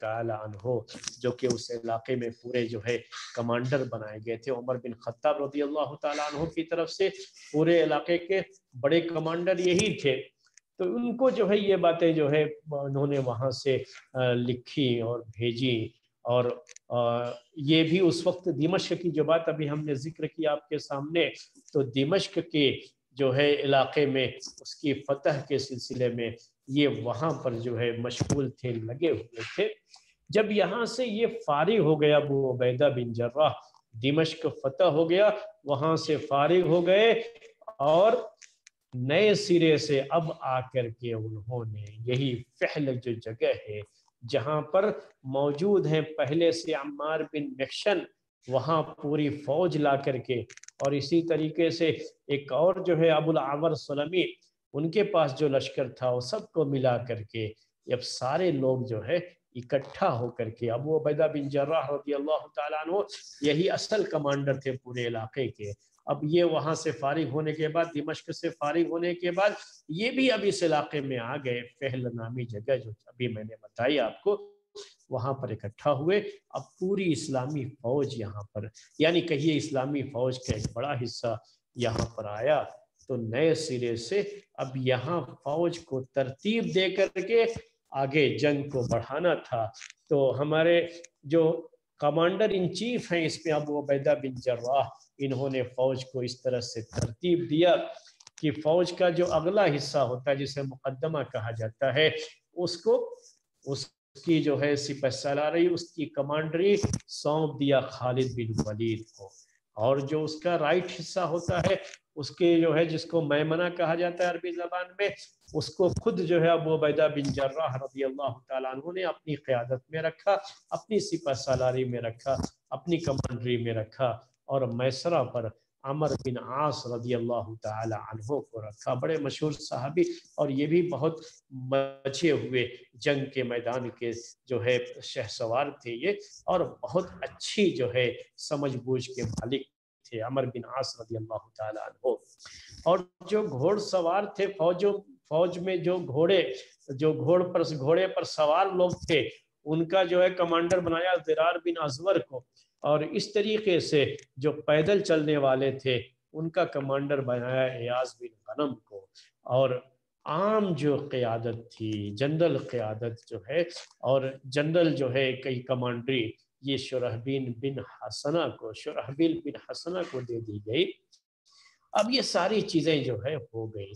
تعالی عنہ جو کہ اس علاقے میں پورے جو ہے کمانڈر بنائے گئے تھے. عمر بن خطاب رضی اللہ تعالی عنہ کی طرف سے پورے علاقے کے بڑے کمانڈر یہی تھے. تو ان کو جو ہے یہ باتیں جو ہے انہوں نے وہاں سے لکھی اور بھیجی. اور یہ بھی اس وقت دمشق کی جو بات ابھی ہم نے ذکر کیا آپ کے سامنے, تو دمشق کے جو ہے علاقے میں اس کی فتح کے سلسلے میں یہ وہاں پر جو ہے مشغول تھے, لگے ہوئے تھے. جب یہاں سے یہ فارغ ہو گیا ابو عبیدہ بن جراح, دمشق فتح ہو گیا, وہاں سے فارغ ہو گئے اور نئے سرے سے اب آ کر کے انہوں نے یہی فحل جو جگہ ہے جہاں پر موجود ہیں پہلے سے عمار بن محشن, وہاں پوری فوج لا کر کے, اور اسی طریقے سے ایک اور جو ہے ابو العور سلمی, ان کے پاس جو لشکر تھا وہ سب کو ملا کر کے اب سارے لوگ جو ہے اکٹھا ہو کر کے, ابو عبیدہ بن جراح رضی اللہ تعالیٰ عنہ یہی اصل کمانڈر تھے پورے علاقے کے. اب یہ وہاں سے فارغ ہونے کے بعد, دمشق سے فارغ ہونے کے بعد یہ بھی اب اس علاقے میں آ گئے, فحل نامی جگہ جو ابھی میں نے بتائی آپ کو, وہاں پر اکٹھا ہوئے. اب پوری اسلامی فوج یہاں پر, یعنی کہیے اسلامی فوج کا ایک بڑا حصہ یہاں پر آیا. تو نئے سرے سے اب یہاں فوج کو ترتیب دے کر کے آگے جنگ کو بڑھانا تھا. تو ہمارے جو کمانڈر ان چیف ہیں اس میں ابو عبیدہ بن جراح, انہوں نے فوج کو اس طرح سے ترتیب دیا کہ فوج کا جو اگلا حصہ ہوتا ہے جسے مقدمہ کہا جاتا ہے, اس کو اس کی جو ہے سپہ سالاری, اس کی کمانڈری سونپ دیا خالد بن ولید کو. اور جو اس کا رائٹ حصہ ہوتا ہے اس کے جو ہے جس کو میمنہ کہا جاتا ہے عربی زبان میں, اس کو خود جو ہے ابو عبیدہ بن جراح رضی اللہ تعالیٰ عنہ نے اپنی قیادت میں رکھا, اپنی سپہ سالاری میں رکھا, اپنی کمانڈری میں رکھا, اور میسرہ پر عمر بن عاص رضی اللہ تعالی عنہ کو رکھا. بڑے مشہور صحابی, اور یہ بھی بہت بچے ہوئے جنگ کے میدان کے جو ہے شہسوار تھے یہ, اور بہت اچھی جو ہے سمجھ بوجھ کے مالک تھے عمر بن عاص رضی اللہ تعالی عنہ. اور جو گھوڑ سوار تھے فوج میں, جو گھوڑے پر سوار لوگ تھے, ان کا جو ہے کمانڈر بنایا زرار بن ازور کو. اور اس طریقے سے جو پیدل چلنے والے تھے ان کا کمانڈر بنایا ایاز بن غنم کو. اور عام جو قیادت تھی, جنرل قیادت جو ہے, اور جنرل جو ہے کئی کمانڈری, یہ شرحبیل بن حسنہ کو دے دی گئی. اب یہ ساری چیزیں جو ہے ہو گئی,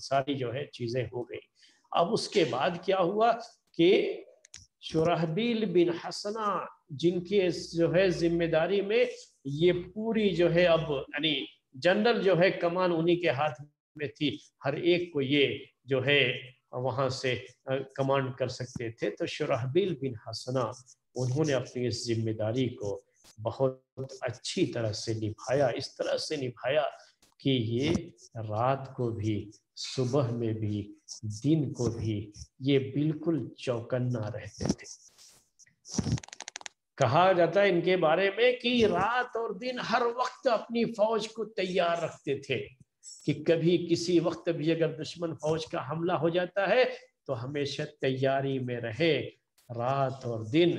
اب اس کے بعد کیا ہوا کہ شرحبیل بن حسنہ جن کے جو ہے ذمہ داری میں یہ پوری جو ہے اب یعنی جنرل جو ہے کمان انہی کے ہاتھ میں تھی, ہر ایک کو یہ جو ہے وہاں سے کمانڈ کر سکتے تھے. تو شرحبیل بن حسنہ انہوں نے اپنی اس ذمہ داری کو بہت اچھی طرح سے نبھایا, اس طرح سے نبھایا کہ یہ رات کو بھی, صبح میں بھی, دن کو بھی یہ بالکل چوکنا رہتے تھے. کہا جاتا ہے ان کے بارے میں کہ رات اور دن ہر وقت اپنی فوج کو تیار رکھتے تھے کہ کبھی کسی وقت بھی اگر دشمن فوج کا حملہ ہو جاتا ہے تو ہمیشہ تیاری میں رہے. رات اور دن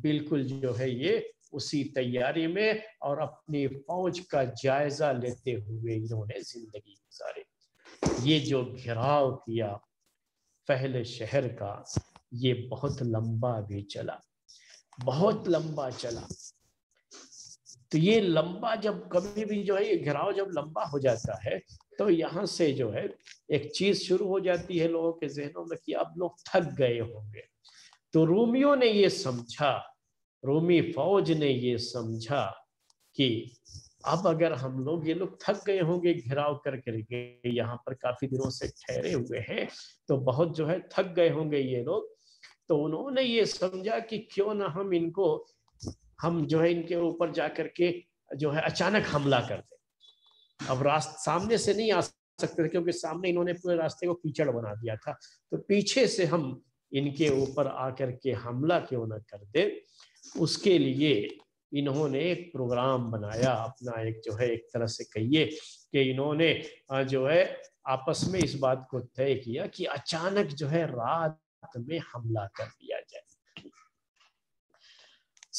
بالکل جو ہے یہ اسی تیاری میں, اور اپنی فوج کا جائزہ لیتے ہوئے انہوں نے زندگی گزاری. یہ جو گھراؤ کیا فحل شہر کا, یہ بہت لمبا بھی چلا, بہت لمبا چلا. تو یہ لمبا جب کبھی بھی جو ہے یہ گھراؤ جب لمبا ہو جاتا ہے تو یہاں سے جو ہے ایک چیز شروع ہو جاتی ہے لوگوں کے ذہنوں میں کہ اب لوگ تھک گئے ہوں گے. تو رومیوں نے یہ سمجھا, رومی فوج نے یہ سمجھا کہ اب اگر ہم لوگ, یہ لوگ تھک گئے ہوں گے گھراؤ کر کے, یہاں پر کافی دنوں سے ٹھہرے ہوئے ہیں, تو بہت جو ہے تھک گئے ہوں گے یہ لوگ. تو انہوں نے یہ سمجھا کہ کیوں نہ ہم جو ہے ان کے اوپر جا کر کے جو ہے اچانک حملہ کر دیں. اب سامنے سے نہیں آ سکتے تھے کیونکہ سامنے انہوں نے پورے راستے کو کیچڑ بنا دیا تھا, تو پیچھے سے ہم ان کے اوپر آ کر کے حملہ کیوں نہ کر دیں. اس کے لیے انہوں نے ایک پروگرام بنایا اپنا, ایک جو ہے ایک طرح سے کہیے کہ انہوں نے جو ہے آپس میں اس بات کو طے کیا کہ اچانک جو ہے رات میں حملہ کر دیا جائے.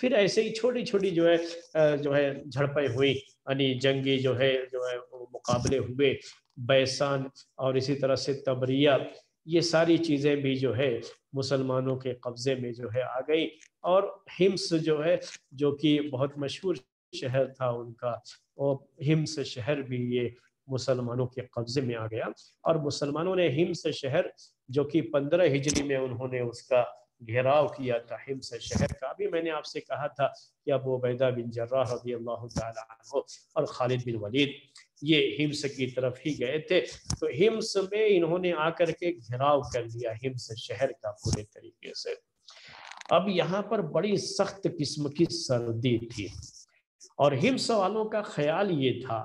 پھر ایسے ہی چھوٹی چھوٹی جو ہے جھڑپیں ہوئی، یعنی جنگی جو ہے مقابلے ہوئے، بیسان اور اسی طرح سے تبریہ، یہ ساری چیزیں بھی جو ہے مسلمانوں کے قبضے میں جو ہے آ گئی، اور ہمس جو ہے جو کہ بہت مشہور شہر تھا ان کا، اور ہمس شہر بھی یہ مسلمانوں کے قبضے میں آ گیا، اور مسلمانوں نے ہمس شہر جو کہ 15 ہجری میں انہوں نے اس کا گھیراؤ کیا تھا، ہمس شہر کا بھی میں نے آپ سے کہا تھا کہ ابو عبیدہ بن جراح رضی اللہ تعالی عنہ اور خالد بن ولید یہ ہمس کی طرف ہی گئے تھے، تو ہمس میں انہوں نے آ کر کے گھیراؤ کر لیا ہمس شہر کا پورے طریقے سے۔ اب یہاں پر بڑی سخت قسم کی سردی تھی، اور ہمس والوں کا خیال یہ تھا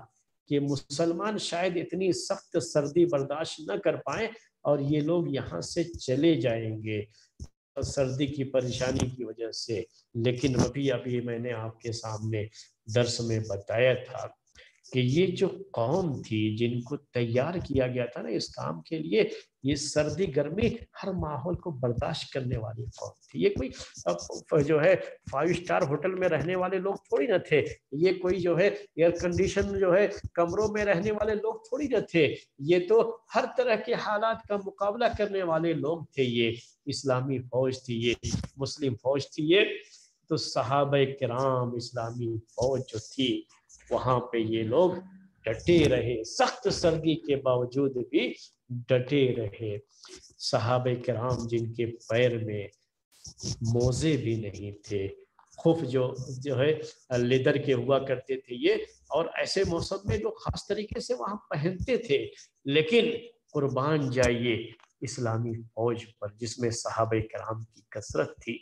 کہ مسلمان شاید اتنی سخت سردی برداشت نہ کر پائیں اور یہ لوگ یہاں سے چلے جائیں گے سردی کی پریشانی کی وجہ سے، لیکن ابھی میں نے آپ کے سامنے درس میں بتایا تھا کہ یہ جو قوم تھی جن کو تیار کیا گیا تھا نا اس کام کے لیے، یہ سردی گرمی ہر ماحول کو برداشت کرنے والی قوم تھی، یہ کوئی جو ہے 5 اسٹار ہوٹل میں رہنے والے لوگ تھوڑی نہ تھے، یہ کوئی جو ہے ایئر کنڈیشن جو ہے کمروں میں رہنے والے لوگ تھوڑی نہ تھے، یہ تو ہر طرح کے حالات کا مقابلہ کرنے والے لوگ تھے، یہ اسلامی فوج تھی، یہ مسلم فوج تھی، یہ تو صحابہ کرام اسلامی فوج جو تھی وہاں پہ یہ لوگ ڈٹے رہے، سخت سردی کے باوجود بھی ڈٹے رہے۔ صحابہ کرام جن کے پیر میں موزے بھی نہیں تھے، خف جو ہے لیدر کے ہوا کرتے تھے یہ، اور ایسے موسم میں لوگ خاص طریقے سے وہاں پہنتے تھے، لیکن قربان جائیے اسلامی فوج پر جس میں صحابہ کرام کی کثرت تھی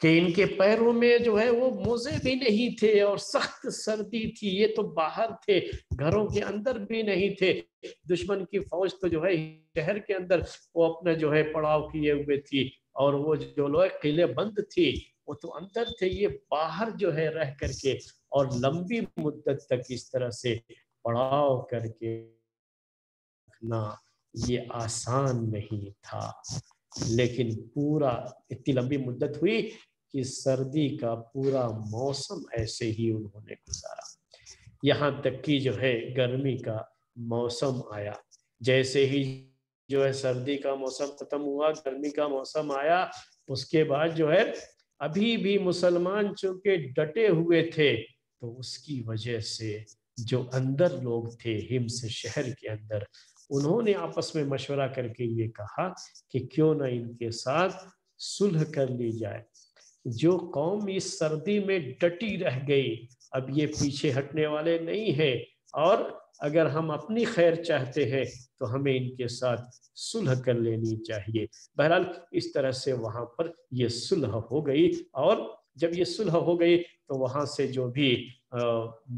کہ ان کے پیروں میں جو ہے وہ موزے بھی نہیں تھے اور سخت سردی تھی، یہ تو باہر تھے، گھروں کے اندر بھی نہیں تھے، دشمن کی فوج تو جو ہے شہر کے اندر وہ اپنا جو ہے پڑاؤ کیے ہوئے تھی، اور وہ جو لوگ قلعے بند تھی وہ تو اندر تھے، یہ باہر جو ہے رہ کر کے اور لمبی مدت تک اس طرح سے پڑاؤ کر کے رکھنا یہ آسان نہیں تھا، لیکن پورا اتنی لمبی مدت ہوئی کہ سردی کا پورا موسم ایسے ہی انہوں نے گزارا، یہاں تک کہ جو ہے گرمی کا موسم آیا، جیسے ہی جو ہے سردی کا موسم ختم ہوا گرمی کا موسم آیا، اس کے بعد جو ہے ابھی بھی مسلمان چونکہ ڈٹے ہوئے تھے تو اس کی وجہ سے جو اندر لوگ تھے ہمس شہر کے اندر، انہوں نے آپس میں مشورہ کر کے یہ کہا کہ کیوں نہ ان کے ساتھ صلح کر لی جائے، جو قوم اس سردی میں ڈٹی رہ گئی اب یہ پیچھے ہٹنے والے نہیں ہیں، اور اگر ہم اپنی خیر چاہتے ہیں تو ہمیں ان کے ساتھ صلح کر لینی چاہیے۔ بہرحال اس طرح سے وہاں پر یہ صلح ہو گئی، اور جب یہ صلح ہو گئی تو وہاں سے جو بھی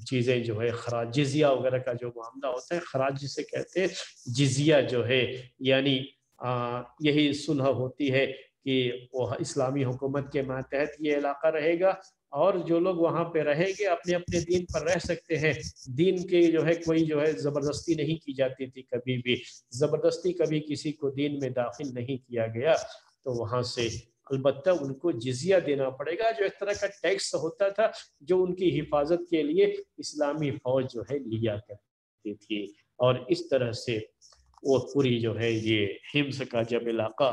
چیزیں جو ہے خراج جزیہ وغیرہ کا جو معاملہ ہوتا ہے، خراج جسے کہتے ہیں جزیہ جو ہے، یعنی یہی صلح ہوتی ہے کہ وہ اسلامی حکومت کے ماتحت یہ علاقہ رہے گا، اور جو لوگ وہاں پہ رہیں گے اپنے اپنے دین پر رہ سکتے ہیں، دین کے جو ہے کوئی جو ہے زبردستی نہیں کی جاتی تھی، کبھی بھی زبردستی کبھی کسی کو دین میں داخل نہیں کیا گیا، تو وہاں سے البتہ ان کو جزیہ دینا پڑے گا، جو اس طرح کا ٹیکس ہوتا تھا جو ان کی حفاظت کے لیے اسلامی فوج جو ہے لیا کرتی تھی، اور اس طرح سے وہ پوری جو ہے یہ ہمس کا جب علاقہ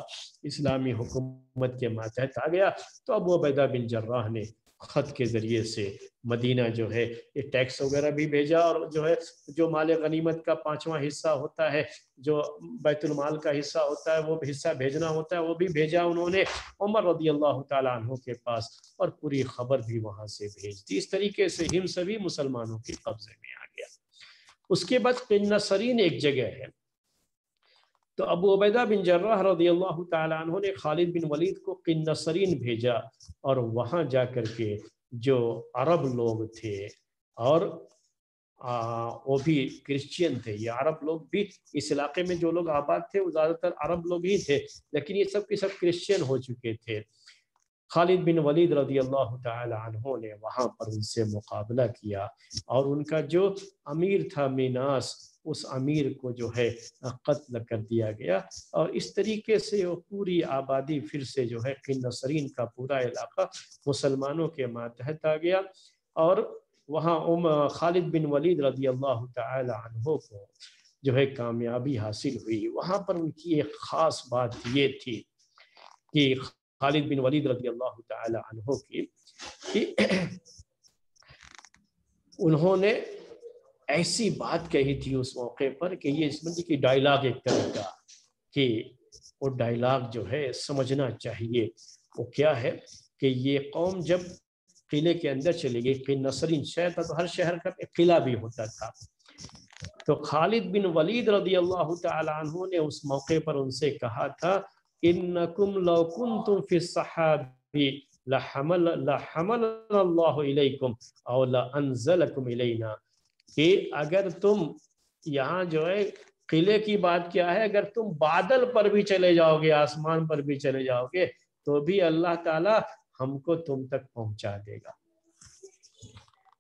اسلامی حکومت کے ماتحت آ گیا تو ابو عبیدہ بن جراح نے خط کے ذریعے سے مدینہ جو ہے یہ ٹیکس وغیرہ بھی بھیجا، اور جو ہے جو مال غنیمت کا 5واں حصہ ہوتا ہے، جو بیت المال کا حصہ ہوتا ہے وہ حصہ بھیجنا ہوتا ہے، وہ بھی بھیجا انہوں نے عمر رضی اللہ تعالیٰ عنہ کے پاس، اور پوری خبر بھی وہاں سے بھیج دی، اس طریقے سے ہمس بھی مسلمانوں کے قبضے میں آ گیا۔ اس کے بعد قنصرین ایک جگہ ہے، تو ابو عبیدہ بن جراح رضی اللہ تعالیٰ عنہ نے خالد بن ولید کو قنصرین بھیجا، اور وہاں جا کر کے جو عرب لوگ تھے اور وہ بھی کرسچین تھے، یہ عرب لوگ بھی اس علاقے میں جو لوگ آباد تھے وہ زیادہ تر عرب لوگ ہی تھے، لیکن یہ سب کے سب کرسچین ہو چکے تھے۔ خالد بن ولید رضی اللہ تعالی عنہ نے وہاں پر ان سے مقابلہ کیا، اور ان کا جو امیر تھا میناس اس امیر کو جو ہے قتل کر دیا گیا، اور اس طریقے سے وہ پوری آبادی پھر سے جو ہے قنسرین کا پورا علاقہ مسلمانوں کے ماتحت آ گیا، اور وہاں خالد بن ولید رضی اللہ تعالی عنہ کو جو ہے کامیابی حاصل ہوئی۔ وہاں پر ان کی ایک خاص بات یہ تھی کہ خالد بن ولید رضی اللہ تعالی عنہ کی کہ انہوں نے ایسی بات کہی تھی اس موقع پر کہ یہ اس میں کہ ڈائلاگ ایک طرح کا، کہ وہ ڈائلاگ جو ہے سمجھنا چاہیے۔ وہ کیا ہے کہ یہ قوم جب قلعے کے اندر چلی گئی، قنسرین شہر تھا تو ہر شہر کا ایک قلعہ بھی ہوتا تھا، تو خالد بن ولید رضی اللہ تعالی عنہ نے اس موقع پر ان سے کہا تھا انکم لو کنتم فی الصحاب لحمل اللہ الیکم او لانزلکم الینا، کہ اگر تم یہاں جو ہے قلعے کی بات کیا ہے، اگر تم بادل پر بھی چلے جاؤ گے، آسمان پر بھی چلے جاؤ گے، تو بھی اللہ تعالی ہم کو تم تک پہنچا دے گا،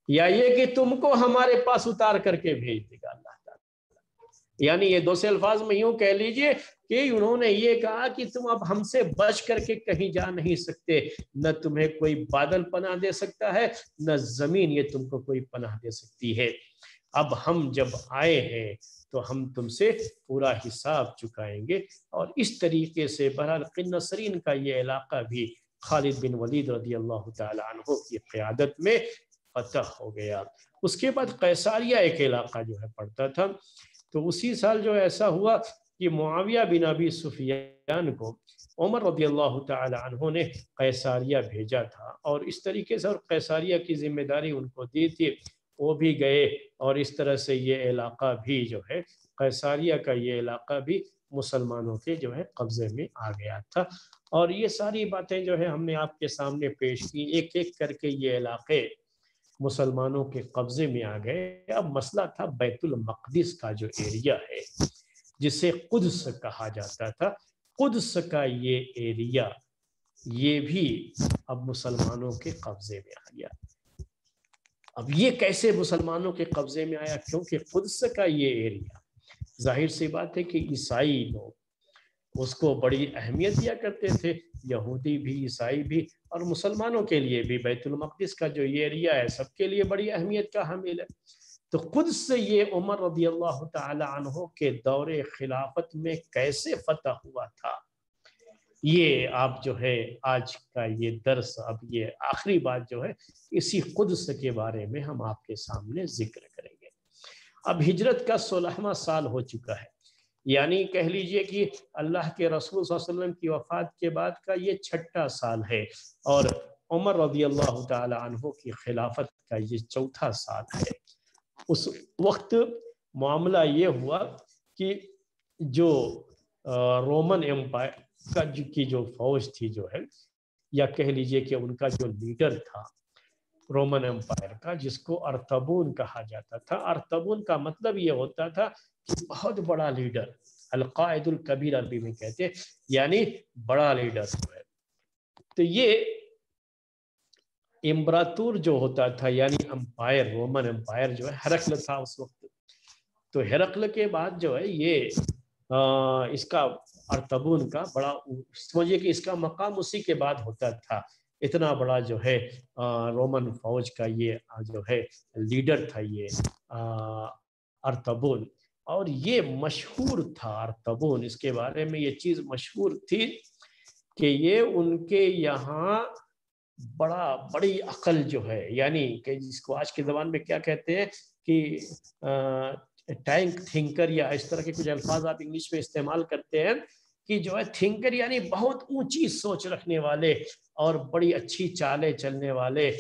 یا یہ کہ تم کو ہمارے پاس اتار کر کے بھیج دے گا اللہ تعالی۔ یعنی یہ دوسرے الفاظ میں یوں کہہ لیجئے کہ انہوں نے یہ کہا کہ تم اب ہم سے بچ کر کے کہیں جا نہیں سکتے، نہ تمہیں کوئی بادل پناہ دے سکتا ہے، نہ زمین یہ تم کو کوئی پناہ دے سکتی ہے، اب ہم جب آئے ہیں تو ہم تم سے پورا حساب چکائیں گے۔ اور اس طریقے سے بہرحال قنسرین کا یہ علاقہ بھی خالد بن ولید رضی اللہ تعالی عنہ کی قیادت میں فتح ہو گیا۔ اس کے بعد قیصاریہ ایک علاقہ جو ہے پڑتا تھا، تو اسی سال جو ایسا ہوا کہ معاویہ بن ابی سفیان کو عمر رضی اللہ تعالی عنہ نے قیصاریہ بھیجا تھا، اور اس طریقے سے اور قیصاریہ کی ذمہ داری ان کو دی تھی، وہ بھی گئے، اور اس طرح سے یہ علاقہ بھی جو ہے قیصاریہ کا یہ علاقہ بھی مسلمانوں کے جو ہے قبضے میں آ گیا تھا۔ اور یہ ساری باتیں جو ہے ہم نے آپ کے سامنے پیش کی، ایک ایک کر کے یہ علاقے مسلمانوں کے قبضے میں آ گئے۔ اب مسئلہ تھا بیت المقدس کا جو ایریا ہے جسے قدس کہا جاتا تھا، قدس کا یہ ایریا یہ بھی اب مسلمانوں کے قبضے میں آ گیا۔ اب یہ کیسے مسلمانوں کے قبضے میں آیا؟ کیونکہ قدس کا یہ ایریا ظاہر سی بات ہے کہ عیسائی لوگ اس کو بڑی اہمیت دیا کرتے تھے، یہودی بھی عیسائی بھی، اور مسلمانوں کے لیے بھی بیت المقدس کا جو یہ ایریا ہے سب کے لیے بڑی اہمیت کا حامل ہے۔ تو قدس سے یہ عمر رضی اللہ تعالی عنہ کے دور خلافت میں کیسے فتح ہوا تھا، یہ آپ جو ہے آج کا یہ درس، اب یہ آخری بات جو ہے اسی قدس کے بارے میں ہم آپ کے سامنے ذکر کریں گے۔ اب ہجرت کا 16واں سال ہو چکا ہے، یعنی کہہ لیجئے کہ اللہ کے رسول صلی اللہ علیہ وسلم کی وفات کے بعد کا یہ 6واں سال ہے، اور عمر رضی اللہ تعالی عنہ کی خلافت کا یہ 4واں سال ہے۔ اس وقت معاملہ یہ ہوا کہ جو رومن ایمپائر کا کی جو فوج تھی جو ہے، یا کہہ لیجئے کہ ان کا جو لیڈر تھا رومن ایمپائر کا، جس کو ارطبون کہا جاتا تھا، ارطبون کا مطلب یہ ہوتا تھا کہ بہت بڑا لیڈر، القائد الکبیر عربی میں کہتے ہیں، یعنی بڑا لیڈر جو ہے۔ تو یہ امبراطور جو ہوتا تھا، یعنی امپائر، رومن امپائر جو ہے ہرقل تھا اس وقت، تو ہرقل کے بعد جو ہے یہ اس کا ارطبون کا بڑا، سمجھیے کہ اس کا مقام اسی کے بعد ہوتا تھا، اتنا بڑا جو ہے رومن فوج کا یہ جو ہے لیڈر تھا یہ ارطبون، اور یہ مشہور تھا ارطبون، اس کے بارے میں یہ چیز مشہور تھی کہ یہ ان کے یہاں بڑی عقل جو ہے، یعنی کہ جس کو آج کے زبان میں کیا کہتے ہیں کہ ٹینک تھنکر، یا اس طرح کے کچھ الفاظ آپ انگلش میں استعمال کرتے ہیں، کہ جو ہے تھنکر یعنی بہت اونچی سوچ رکھنے والے اور بڑی اچھی چالیں چلنے والے،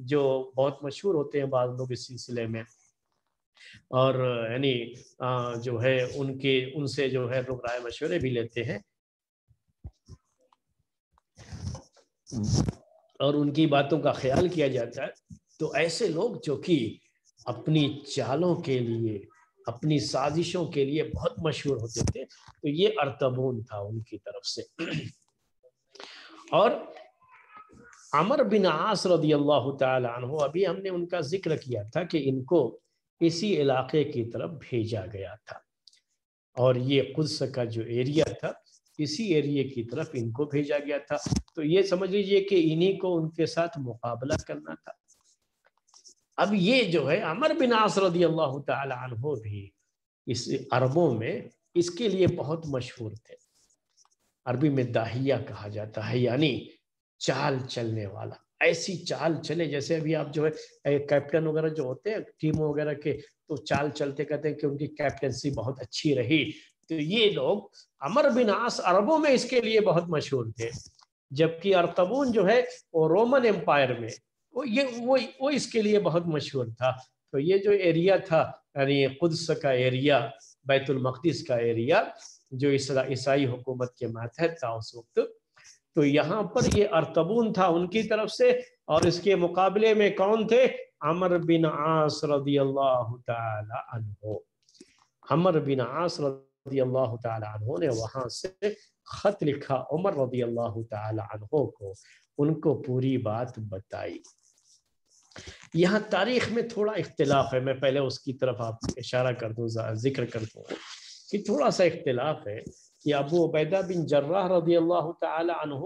جو بہت مشہور ہوتے ہیں بعض لوگ اس سلسلے میں، اور یعنی جو ہے ان سے جو ہے لوگ رائے مشورے بھی لیتے ہیں اور ان کی باتوں کا خیال کیا جاتا ہے۔ تو ایسے لوگ جو کہ اپنی چالوں کے لیے، اپنی سازشوں کے لیے بہت مشہور ہوتے تھے، تو یہ ارطبون تھا ان کی طرف سے۔ اور عمر بن عاص رضی اللہ تعالی عنہ، ابھی ہم نے ان کا ذکر کیا تھا کہ ان کو اسی علاقے کی طرف بھیجا گیا تھا، اور یہ قدس کا جو ایریا تھا اسی ایریے کی طرف ان کو بھیجا گیا تھا۔ تو یہ سمجھ لیجئے کہ انہی کو ان کے ساتھ مقابلہ کرنا تھا۔ اب یہ جو ہے عمر بن عاص رضی اللہ تعالی عنہ بھی اس عربوں میں اس کے لیے بہت مشہور تھے۔ عربی میں داہیہ کہا جاتا ہے، یعنی چال چلنے والا، ایسی چال چلے جیسے ابھی آپ جو ہے کیپٹن وغیرہ جو ہوتے ہیں ٹیموں وغیرہ کے، تو چال چلتے کہتے ہیں کہ ان کی کیپٹنسی بہت اچھی رہی۔ تو یہ لوگ عمر بن عاص عربوں میں اس کے لیے بہت مشہور تھے، جبکہ ارطبون جو ہے وہ رومن امپائر میں وہ اس کے لیے بہت مشہور تھا۔ تو یہ جو ایریا تھا یعنی قدس کا ایریا، بیت المقدس کا ایریا جو عیسائی حکومت کے ماتحت تھا اس وقت، تو یہاں پر یہ ارطبون تھا ان کی طرف سے، اور اس کے مقابلے میں کون تھے؟ عمر بن عاص رضی اللہ تعالی عنہ۔ عمر بن عاص رضی اللہ تعالی عنہ نے وہاں سے خط لکھا عمر رضی اللہ تعالی عنہ کو، ان کو پوری بات بتائی۔ یہاں تاریخ میں تھوڑا اختلاف ہے، میں پہلے اس کی طرف آپ اشارہ کر دوں، ذکر کر دوں کہ تھوڑا سا اختلاف ہے کہ ابو عبیدہ بن جراح رضی اللہ تعالی عنہ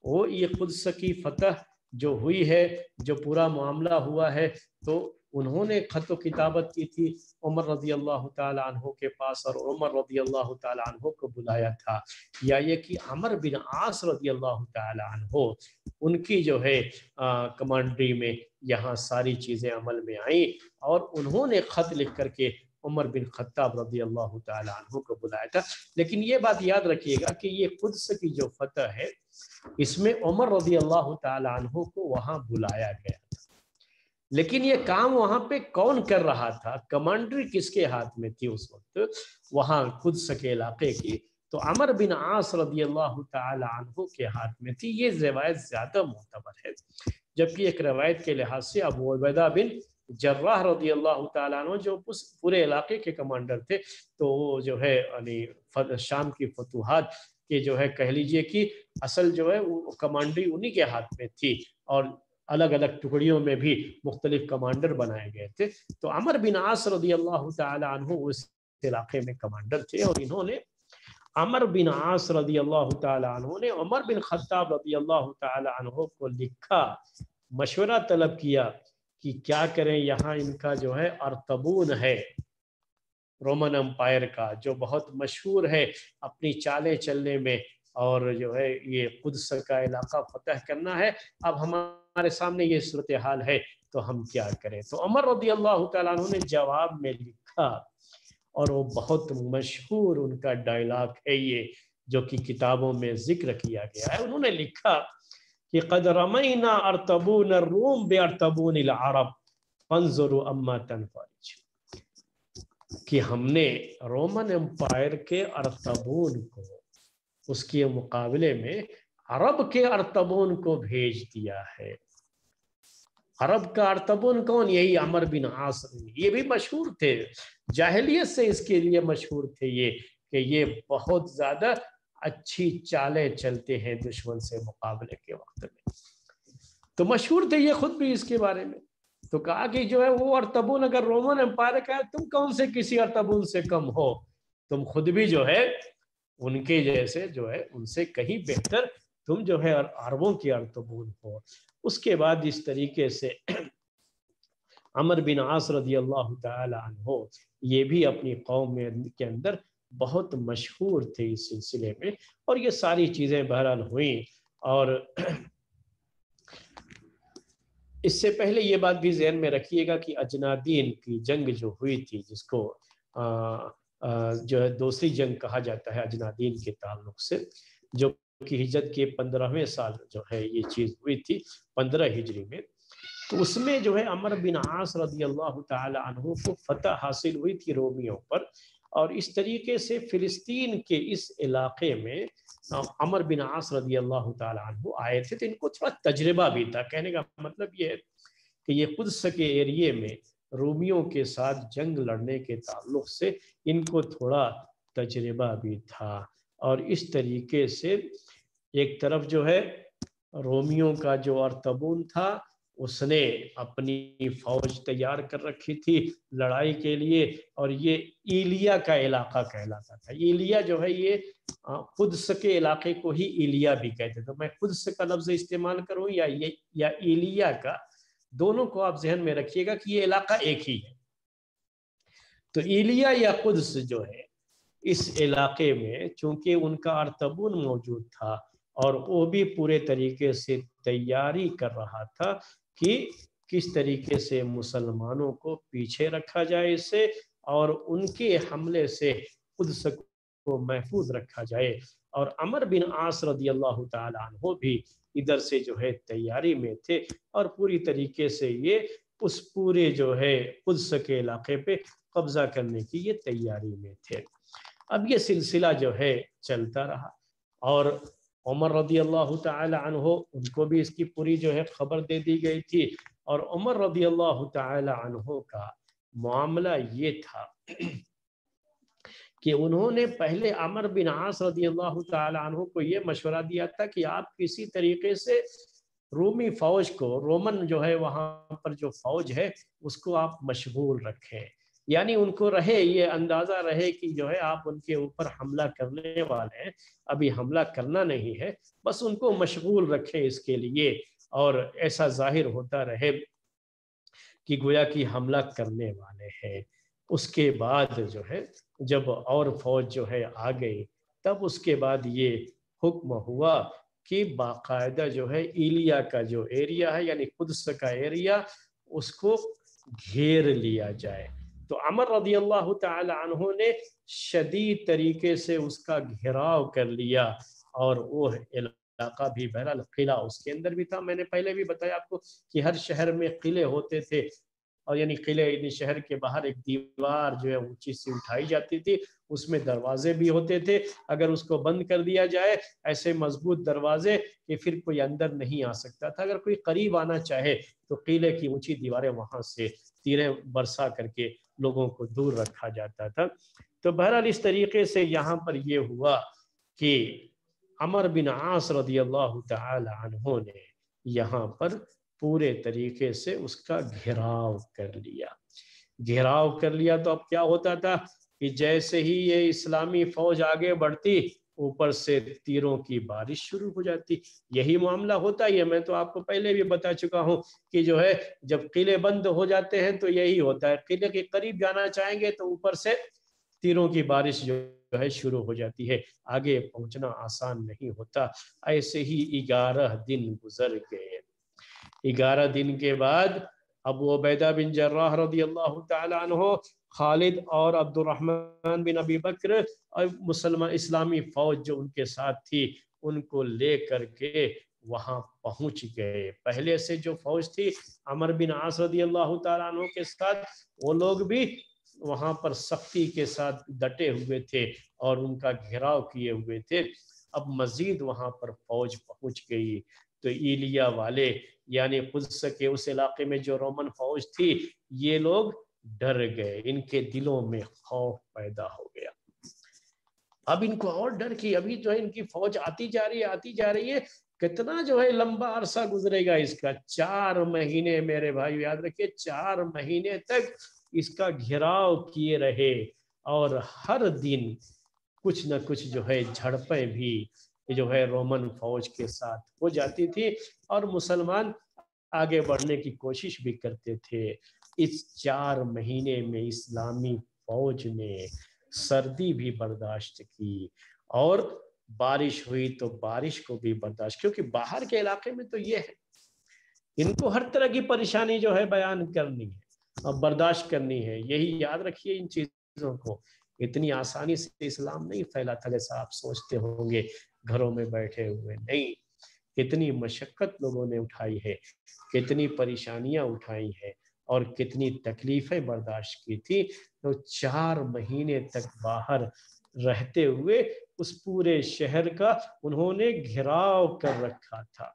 وہ یہ قدس کی فتح جو ہوئی ہے، جو پورا معاملہ ہوا ہے، تو انہوں نے خط و کتابت کی تھی عمر رضی اللہ تعالی عنہ کے پاس، اور عمر رضی اللہ تعالی عنہ کو بلایا تھا، یا یہ کہ عمر بن عاص رضی اللہ تعالی عنہ ان کی جو ہے کمانڈری میں یہاں ساری چیزیں عمل میں آئیں، اور انہوں نے خط لکھ کر کے عمر بن خطاب رضی اللہ تعالی عنہ کو بلایا تھا۔ لیکن یہ بات یاد رکھیے گا کہ یہ قدس کی جو فتح ہے اس میں عمر رضی اللہ تعالی عنہ کو وہاں بلایا گیا تھا، لیکن یہ کام وہاں پہ کون کر رہا تھا، کمانڈری کس کے ہاتھ میں تھی اس وقت وہاں قدس کے علاقے کی؟ تو عمر بن عاص رضی اللہ تعالی عنہ کے ہاتھ میں تھی۔ یہ روایت زیادہ معتبر ہے، جبکہ ایک روایت کے لحاظ سے ابو عبیدہ بن جراح رضی اللہ تعالیٰ عنہ جو اس پورے علاقے کے کمانڈر تھے، تو وہ جو ہے شام کی فتوحات کے جو ہے کہہ لیجئے کہ اصل جو ہے وہ کمانڈری انہی کے ہاتھ میں تھی، اور الگ الگ ٹکڑیوں میں بھی مختلف کمانڈر بنائے گئے تھے۔ تو عمر بن عاص رضی اللہ تعالیٰ عنہ اس علاقے میں کمانڈر تھے، اور انہوں نے عمر بن عاص رضی اللہ تعالیٰ عنہ نے عمر بن خطاب رضی اللہ تعالیٰ عنہ کو لکھا، مشورہ طلب کیا کہ کیا کریں، یہاں ان کا جو ہے ارطبون ہے رومن امپائر کا، جو بہت مشہور ہے اپنی چالیں چلنے میں، اور جو ہے یہ قدس کا علاقہ فتح کرنا ہے، اب ہمارے سامنے یہ صورتحال ہے، تو ہم کیا کریں؟ تو عمر رضی اللہ تعالیٰ عنہ نے جواب میں لکھا، اور وہ بہت مشہور ان کا ڈائلاگ ہے یہ، جو کہ کتابوں میں ذکر کیا گیا ہے۔ انہوں نے لکھا کہ قد رمینا ارطبون الروم بارطبون العرب فانظروا اما تنفرج، کہ ہم نے رومن امپائر کے ارطبون کو اس کے مقابلے میں عرب کے ارطبون کو بھیج دیا ہے۔ عرب کا ارطبون کون؟ یہی عمر بن عاص، یہ بھی مشہور تھے، جاہلیت سے اس کے لیے مشہور تھے یہ، کہ یہ بہت زیادہ اچھی چالیں چلتے ہیں دشمن سے مقابلے کے وقت میں، تو مشہور تھے یہ خود بھی اس کے بارے میں۔ تو کہا کہ جو ہے وہ ارطبون اگر رومن امپائر کا ہے، تم کون سے کسی ارطبون سے کم ہو، تم خود بھی جو ہے ان کے جیسے جو ہے ان سے کہیں بہتر تم جو ہے عربوں کی ارطبون ہو۔ اس کے بعد اس طریقے سے عمر بن عاص رضی اللہ تعالی عنہ یہ بھی اپنی قوم کے اندر بہت مشہور تھے اس سلسلے میں، اور یہ ساری چیزیں بہرحال ہوئیں۔ اور اس سے پہلے یہ بات بھی ذہن میں رکھیے گا کہ اجنادین کی جنگ جو ہوئی تھی، جس کو جو ہے دوسری جنگ کہا جاتا ہے اجنادین کے تعلق سے، جو کہ ہجرت کے 15ویں سال جو ہے یہ چیز ہوئی تھی 15 ہجری میں، تو اس میں جو ہے عمر بن عاص رضی اللہ تعالی عنہ کو فتح حاصل ہوئی تھی رومیوں پر، اور اس طریقے سے فلسطین کے اس علاقے میں عمر بن عاص رضی اللہ تعالی عنہ آئے تھے، تو ان کو تھوڑا تجربہ بھی تھا۔ کہنے کا مطلب یہ ہے کہ یہ قدس کے ایریے میں رومیوں کے ساتھ جنگ لڑنے کے تعلق سے ان کو تھوڑا تجربہ بھی تھا، اور اس طریقے سے ایک طرف جو ہے رومیوں کا جو ارطبون تھا اس نے اپنی فوج تیار کر رکھی تھی لڑائی کے لیے، اور یہ ایلیا کا علاقہ کہلاتا تھا۔ ایلیا جو ہے یہ قدس کے علاقے کو ہی ایلیا بھی کہتے تھے۔ میں قدس کا لفظ استعمال کروں یا ایلیا کا، دونوں کو آپ ذہن میں رکھیے گا کہ یہ علاقہ ایک ہی ہے۔ تو ایلیا یا قدس جو ہے اس علاقے میں چونکہ ان کا ارطبون موجود تھا اور وہ بھی پورے طریقے سے تیاری کر رہا تھا کہ کس طریقے سے مسلمانوں کو پیچھے رکھا جائے اس سے، اور ان کے حملے سے قدس کو محفوظ رکھا جائے۔ اور عمر بن عاص رضی اللہ تعالی عنہ بھی ادھر سے جو ہے تیاری میں تھے، اور پوری طریقے سے یہ اس پورے جو ہے قدس کے علاقے پہ قبضہ کرنے کی یہ تیاری میں تھے۔ اب یہ سلسلہ جو ہے چلتا رہا، اور عمر رضی اللہ تعالی عنہ ان کو بھی اس کی پوری جو ہے خبر دے دی گئی تھی، اور عمر رضی اللہ تعالی عنہ کا معاملہ یہ تھا کہ انہوں نے پہلے عمر بن عاص رضی اللہ تعالی عنہ کو یہ مشورہ دیا تھا کہ آپ کسی طریقے سے رومی فوج کو، رومن جو ہے وہاں پر جو فوج ہے اس کو آپ مشغول رکھیں، یعنی ان کو رہے یہ اندازہ رہے کہ جو ہے آپ ان کے اوپر حملہ کرنے والے ہیں، ابھی حملہ کرنا نہیں ہے، بس ان کو مشغول رکھیں اس کے لیے، اور ایسا ظاہر ہوتا رہے کہ گویا کہ حملہ کرنے والے ہیں۔ اس کے بعد جو ہے جب اور فوج جو ہے آ گئی، تب اس کے بعد یہ حکم ہوا کہ باقاعدہ جو ہے ایلیا کا جو ایریا ہے یعنی قدس کا ایریا اس کو گھیر لیا جائے۔ تو عمر رضی اللہ تعالی عنہ نے شدید طریقے سے اس کا گھیراؤ کر لیا، اور وہ علاقہ بھی بہرحال قلعہ اس کے اندر بھی تھا۔ میں نے پہلے بھی بتایا آپ کو کہ ہر شہر میں قلعے ہوتے تھے، اور یعنی قلعے یعنی شہر کے باہر ایک دیوار جو ہے اونچی سی اٹھائی جاتی تھی، اس میں دروازے بھی ہوتے تھے، اگر اس کو بند کر دیا جائے ایسے مضبوط دروازے کہ پھر کوئی اندر نہیں آ سکتا تھا، اگر کوئی قریب آنا چاہے تو قلعے کی اونچی دیواریں وہاں سے تیریں برسا کر کے لوگوں کو دور رکھا جاتا تھا۔ تو بہرحال اس طریقے سے یہاں پر یہ ہوا کہ عمر بن عاص رضی اللہ تعالی عنہ نے یہاں پر پورے طریقے سے اس کا گھیراؤ کر لیا۔ گھیراؤ کر لیا تو اب کیا ہوتا تھا کہ جیسے ہی یہ اسلامی فوج آگے بڑھتی، اوپر سے تیروں کی بارش شروع ہو جاتی۔ یہی معاملہ ہوتا ہی ہے، میں تو آپ کو پہلے بھی بتا چکا ہوں کہ جو ہے جب قلعے بند ہو جاتے ہیں تو یہی ہوتا ہے، قلعے کے قریب جانا چاہیں گے تو اوپر سے تیروں کی بارش جو ہے شروع ہو جاتی ہے، آگے پہنچنا آسان نہیں ہوتا۔ ایسے ہی 11 دن گزر گئے۔ 11 دن کے بعد ابو عبیدہ بن جراح رضی اللہ تعالی عنہ، خالد اور عبد الرحمن بن ابی بکر اور مسلمان اسلامی فوج جو ان کے ساتھ تھی ان کو لے کر کے وہاں پہنچ گئے۔ پہلے سے جو فوج تھی عمر بن عاص رضی اللہ تعالیٰ عنہ کے ساتھ، وہ لوگ بھی وہاں پر سختی کے ساتھ ڈٹے ہوئے تھے اور ان کا گھیراؤ کیے ہوئے تھے۔ اب مزید وہاں پر فوج پہنچ گئی تو ایلیا والے یعنی قدس کے اس علاقے میں جو رومن فوج تھی، یہ لوگ ڈر گئے، ان کے دلوں میں خوف پیدا ہو گیا۔ اب ان کو اور ڈر کی، ابھی جو ہے ان کی فوج آتی جا رہی ہے، کتنا جو ہے لمبا عرصہ گزرے گا اس کا، 4 مہینے میرے بھائی یاد رکھیے، 4 مہینے تک اس کا گھیراؤ کیے رہے، اور ہر دن کچھ نہ کچھ جو ہے جھڑپیں بھی جو ہے رومن فوج کے ساتھ ہو جاتی تھی، اور مسلمان آگے بڑھنے کی کوشش بھی کرتے تھے۔ اس 4 مہینے میں اسلامی فوج نے سردی بھی برداشت کی، اور بارش ہوئی تو بارش کو بھی برداشت، کیونکہ باہر کے علاقے میں تو یہ ہے ان کو ہر طرح کی پریشانی جو ہے بیان کرنی ہے اور برداشت کرنی ہے۔ یہی یاد رکھیے ان چیزوں کو، اتنی آسانی سے اسلام نہیں پھیلا تھا جیسا آپ سوچتے ہوں گے گھروں میں بیٹھے ہوئے، نہیں، کتنی مشقت لوگوں نے اٹھائی ہے، کتنی پریشانیاں اٹھائی ہیں، اور کتنی تکلیفیں برداشت کی تھی۔ تو 4 مہینے تک باہر رہتے ہوئے اس پورے شہر کا انہوں نے گھیراؤ کر رکھا تھا۔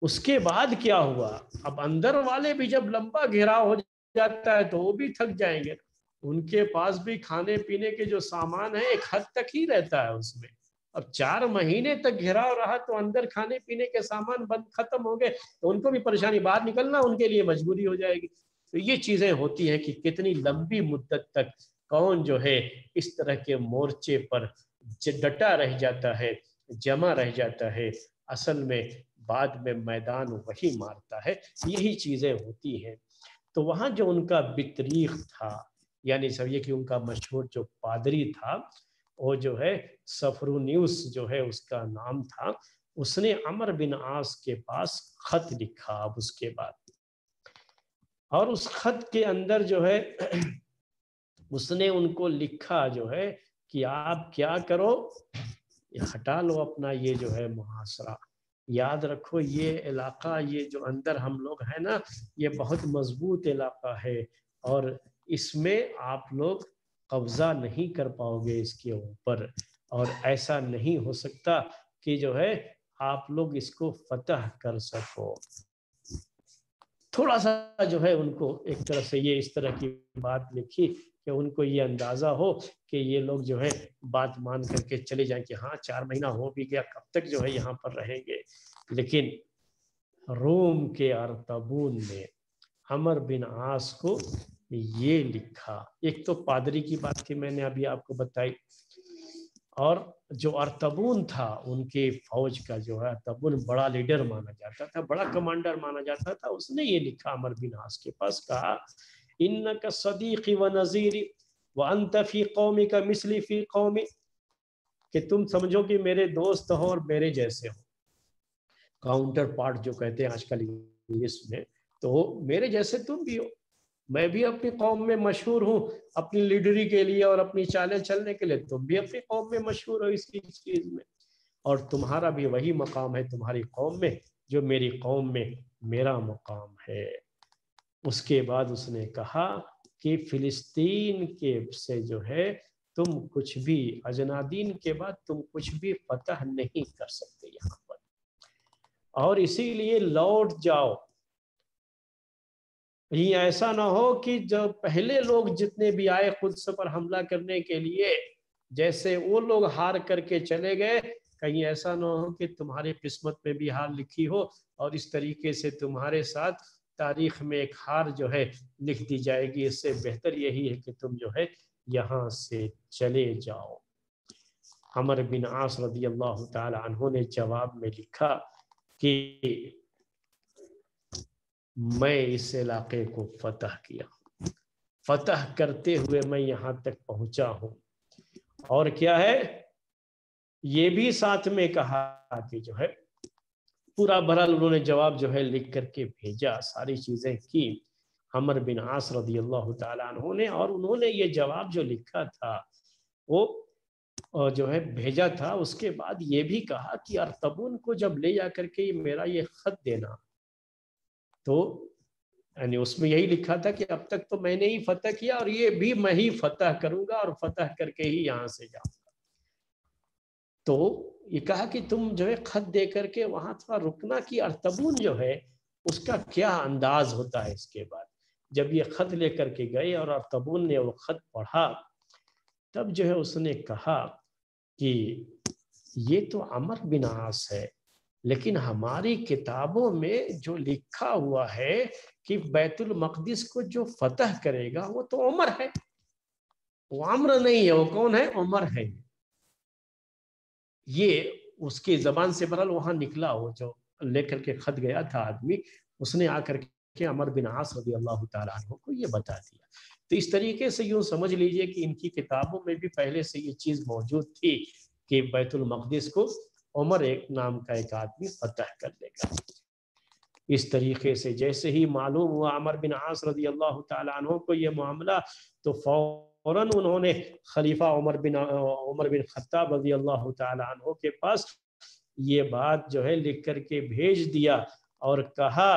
اس کے بعد کیا ہوا، اب اندر والے بھی جب لمبا گھیراؤ ہو جاتا ہے تو وہ بھی تھک جائیں گے، ان کے پاس بھی کھانے پینے کے جو سامان ہے ایک حد تک ہی رہتا ہے اس میں، اب 4 مہینے تک گھیراؤ رہا تو اندر کھانے پینے کے سامان بند ختم ہو گئے تو ان کو بھی پریشانی، باہر نکلنا ان کے لیے مجبوری ہو جائے گی۔ تو یہ چیزیں ہوتی ہیں کہ کتنی لمبی مدت تک کون جو ہے اس طرح کے مورچے پر ڈٹا رہ جاتا ہے، جمع رہ جاتا ہے، اصل میں بعد میں میدان وہی مارتا ہے۔ یہی چیزیں ہوتی ہیں۔ تو وہاں جو ان کا بطریق تھا، یعنی سمجھے کہ ان کا مشہور جو پادری تھا، وہ جو ہے سفرونیوس جو ہے اس کا نام تھا، اس نے عمر بن عاص کے پاس خط لکھا اب اس کے بعد، اور اس خط کے اندر جو ہے اس نے ان کو لکھا جو ہے کہ آپ کیا کرو، ہٹا لو اپنا یہ جو ہے محاصرہ، یاد رکھو یہ علاقہ، یہ جو اندر ہم لوگ ہیں نا، یہ بہت مضبوط علاقہ ہے اور اس میں آپ لوگ قبضہ نہیں کر پاؤ گے اس کے اوپر، اور ایسا نہیں ہو سکتا کہ جو ہے آپ لوگ اس کو فتح کر سکو۔ تھوڑا سا جو ہے ان کو ایک طرح سے یہ اس طرح کی بات لکھی کہ ان کو یہ اندازہ ہو کہ یہ لوگ جو ہے بات مان کر کے چلے جائیں کہ ہاں 4 مہینہ ہو بھی گیا، کب تک جو ہے یہاں پر رہیں گے۔ لیکن روم کے ارطبون نے عمر بن عاص کو یہ لکھا، ایک تو پادری کی بات کی میں نے ابھی آپ کو بتائی، اور جو ارطبون تھا ان کے فوج کا جو ہے، ارطبون بڑا لیڈر مانا جاتا تھا، بڑا کمانڈر مانا جاتا تھا، اس نے یہ لکھا عمر بن عاص کے پاس، کہا انک صدیقی و نذیری وانت فی قومک مثلی فی قومی، کہ تم سمجھو کہ میرے دوست ہو اور میرے جیسے ہو، کاؤنٹر پارٹ جو کہتے ہیں آج کل انگلش میں، تو میرے جیسے تم بھی ہو، میں بھی اپنی قوم میں مشہور ہوں اپنی لیڈری کے لیے اور اپنی چالیں چلنے کے لیے، تم بھی اپنی قوم میں مشہور ہو اس کی چیز میں، اور تمہارا بھی وہی مقام ہے تمہاری قوم میں جو میری قوم میں میرا مقام ہے۔ اس کے بعد اس نے کہا کہ فلسطین کے سے جو ہے تم کچھ بھی، اجنادین کے بعد تم کچھ بھی فتح نہیں کر سکتے یہاں پر، اور اسی لیے لوٹ جاؤ۔ یہ ایسا نہ ہو کہ جو پہلے لوگ جتنے بھی آئے قدس پر حملہ کرنے کے لیے، جیسے وہ لوگ ہار کر کے چلے گئے، کہیں ایسا نہ ہو کہ تمہاری قسمت میں بھی ہار لکھی ہو اور اس طریقے سے تمہارے ساتھ تاریخ میں ایک ہار جو ہے لکھ دی جائے گی۔ اس سے بہتر یہی ہے کہ تم جو ہے یہاں سے چلے جاؤ۔ عمر بن عاص رضی اللہ تعالی عنہ نے جواب میں لکھا کہ میں اس علاقے کو فتح کیا، فتح کرتے ہوئے میں یہاں تک پہنچا ہوں، اور کیا ہے یہ بھی ساتھ میں کہا کہ جو ہے پورا بہرحال انہوں نے جواب جو ہے لکھ کر کے بھیجا، ساری چیزیں کی عمر بن عاص رضی اللہ تعالیٰ عنہ نے، اور انہوں نے یہ جواب جو لکھا تھا وہ جو ہے بھیجا تھا۔ اس کے بعد یہ بھی کہا کہ ارطبون کو جب لے جا کر کے میرا یہ خط دینا، تو یعنی اس میں یہی لکھا تھا کہ اب تک تو میں نے ہی فتح کیا اور یہ بھی میں ہی فتح کروں گا اور فتح کر کے ہی یہاں سے جاؤں گا۔ تو یہ کہا کہ تم جو ہے خط دے کر کے وہاں تھوڑا رکنا، کہ ارطبون جو ہے اس کا کیا انداز ہوتا ہے۔ اس کے بعد جب یہ خط لے کر کے گئے اور ارطبون نے وہ خط پڑھا، تب جو ہے اس نے کہا کہ یہ تو عمر بن عاص ہے، لیکن ہماری کتابوں میں جو لکھا ہوا ہے کہ بیت المقدس کو جو فتح کرے گا وہ تو عمر ہے، وہ عمر نہیں ہے، وہ کون ہے؟ عمر ہے۔ یہ اس کی زبان سے برحال وہاں نکلا، وہ جو لے کر کے خط گیا تھا آدمی، اس نے آ کر کے عمر بن عاص رضی اللہ تعالیٰ عنہ کو یہ بتا دیا۔ تو اس طریقے سے یوں سمجھ لیجئے کہ ان کی کتابوں میں بھی پہلے سے یہ چیز موجود تھی کہ بیت المقدس کو عمر ایک نام کا ایک آدمی فتح کر لے گا۔ اس طریقے سے جیسے ہی معلوم ہوا عمر بن عاص رضی اللہ تعالیٰ عنہ کو یہ معاملہ، تو فوراً انہوں نے خلیفہ عمر بن خطاب رضی اللہ تعالیٰ عنہ کے پاس یہ بات جو ہے لکھ کر کے بھیج دیا اور کہا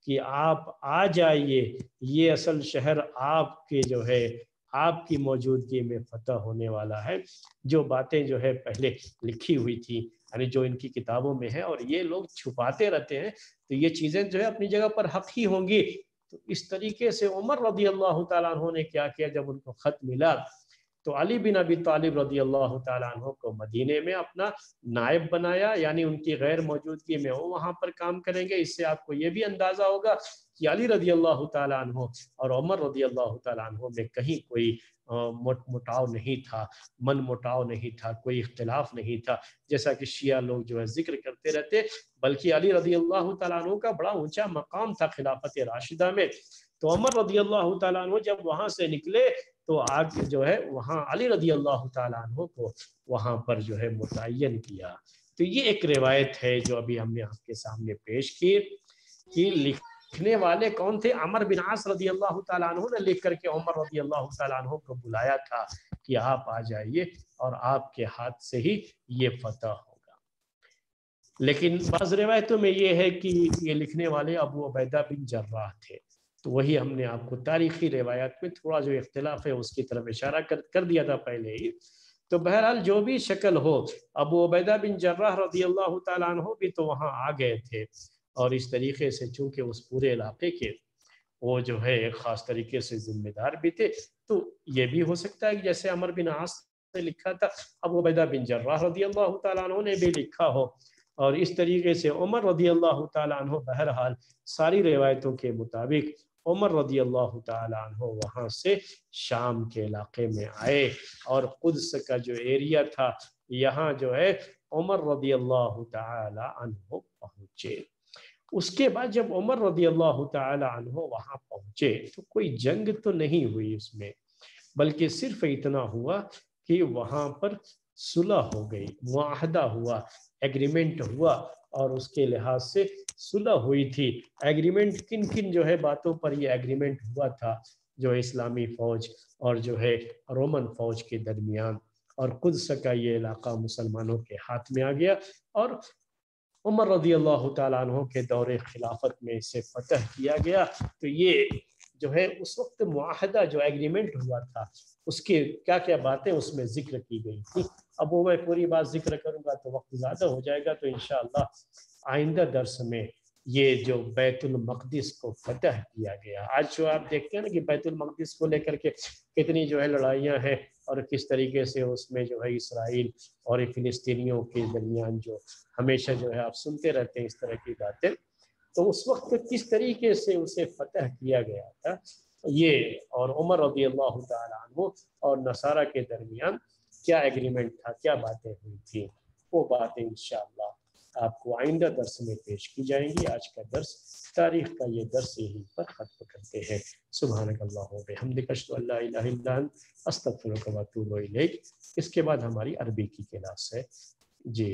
کہ آپ آ جائیے، یہ اصل شہر آپ کے جو ہے آپ کی موجودگی میں فتح ہونے والا ہے۔ جو باتیں جو ہے پہلے لکھی ہوئی تھی، یعنی جو ان کی کتابوں میں ہے، اور یہ لوگ چھپاتے رہتے ہیں، تو یہ چیزیں جو ہے اپنی جگہ پر حق ہی ہوں گی۔ تو اس طریقے سے عمر رضی اللہ تعالیٰ عنہ نے کیا کیا، جب ان کو خط ملا تو علی بن ابی طالب رضی اللہ تعالیٰ عنہ کو مدینے میں اپنا نائب بنایا، یعنی ان کی غیر موجودگی میں وہ وہاں پر کام کریں گے۔ اس سے آپ کو یہ بھی اندازہ ہوگا کہ علی رضی اللہ تعالیٰ عنہ اور عمر رضی اللہ تعالیٰ عنہ میں کہیں کوئی مٹاؤ نہیں تھا، من مٹاؤ نہیں تھا، کوئی اختلاف نہیں تھا جیسا کہ شیعہ لوگ جو ہے ذکر کرتے رہتے، بلکہ علی رضی اللہ تعالیٰ عنہ کا بڑا اونچا مقام تھا خلافت راشدہ میں۔ تو عمر رضی اللہ تعالیٰ عنہ جب وہاں سے نکلے تو آگے جو ہے وہاں علی رضی اللہ تعالیٰ عنہ کو وہاں پر جو ہے متعین کیا۔ تو یہ ایک روایت ہے جو ابھی ہم نے آپ کے سامنے پیش کی کہ لکھنے والے کون تھے؟ عمر بن عاص رضی اللہ تعالیٰ عنہ نے لکھ کر کے عمر رضی اللہ تعالیٰ عنہ کو بلایا تھا کہ آپ آ جائیے اور آپ کے ہاتھ سے ہی یہ فتح ہوگا۔ لیکن بعض روایتوں میں یہ ہے کہ یہ لکھنے والے ابو عبیدہ بن جراح تھے، تو وہی ہم نے آپ کو تاریخی روایات میں تھوڑا جو اختلاف ہے اس کی طرف اشارہ کر دیا تھا پہلے ہی۔ تو بہرحال جو بھی شکل ہو، ابو عبیدہ بن جراح رضی اللہ تعالیٰ عنہ بھی تو وہاں آ گئے تھے، اور اس طریقے سے چونکہ اس پورے علاقے کے وہ جو ہے ایک خاص طریقے سے ذمہ دار بھی تھے، تو یہ بھی ہو سکتا ہے کہ جیسے عمر بن عاص نے لکھا تھا، ابو عبیدہ بن جراح رضی اللہ تعالیٰ عنہ نے بھی لکھا ہو، اور اس طریقے سے عمر رضی اللہ تعالیٰ عنہ بہرحال ساری روایتوں کے مطابق عمر رضی اللہ تعالیٰ عنہ وہاں سے شام کے علاقے میں آئے، اور قدس کا جو ایریا تھا یہاں جو ہے عمر رضی اللہ تعالیٰ عنہ پہنچے۔ اس کے بعد جب عمر رضی اللہ تعالیٰ عنہ وہاں پہنچے تو کوئی جنگ تو نہیں ہوئی اس میں، بلکہ صرف اتنا ہوا کہ وہاں پر صلح ہو گئی، معاہدہ ہوا، ایگریمنٹ ہوا، اور اس کے لحاظ سے صلح ہوئی تھی۔ ایگریمنٹ کن کن جو ہے باتوں پر یہ ایگریمنٹ ہوا تھا؟ جو اسلامی فوج اور جو ہے رومن فوج کے درمیان، اور قدس کا یہ علاقہ مسلمانوں کے ہاتھ میں آ گیا، اور عمر رضی اللہ تعالیٰ عنہ کے دور خلافت میں اسے فتح کیا گیا۔ تو یہ جو ہے اس وقت معاہدہ جو ایگریمنٹ ہوا تھا اس کے کیا کیا باتیں اس میں ذکر کی گئی تھی، اب وہ میں پوری بات ذکر کروں گا تو وقت زیادہ ہو جائے گا، تو انشاءاللہ آئندہ درس میں یہ جو بیت المقدس کو فتح کیا گیا، آج جو آپ دیکھتے ہیں نا کہ بیت المقدس کو لے کر کے کتنی جو ہے لڑائیاں ہیں، اور کس طریقے سے اس میں جو ہے اسرائیل اور فلسطینیوں کے درمیان جو ہمیشہ جو ہے آپ سنتے رہتے ہیں اس طرح کی باتیں، تو اس وقت کس طریقے سے اسے فتح کیا گیا تھا یہ، اور عمر رضی اللہ تعالیٰ عنہ اور نصارہ کے درمیان کیا ایگریمنٹ تھا، کیا باتیں ہوئی تھی، وہ باتیں انشاءاللہ آپ کو آئندہ درس میں پیش کی جائیں گی۔ آج کا درس، تاریخ کا یہ درس یہیں پر ختم کرتے ہیں۔ سبحانک اللہم و بحمدک، اشہد ان لا الہ الا انت، استغفرک و اتوب الیک۔ اس کے بعد ہماری عربی کی کلاس ہے جی۔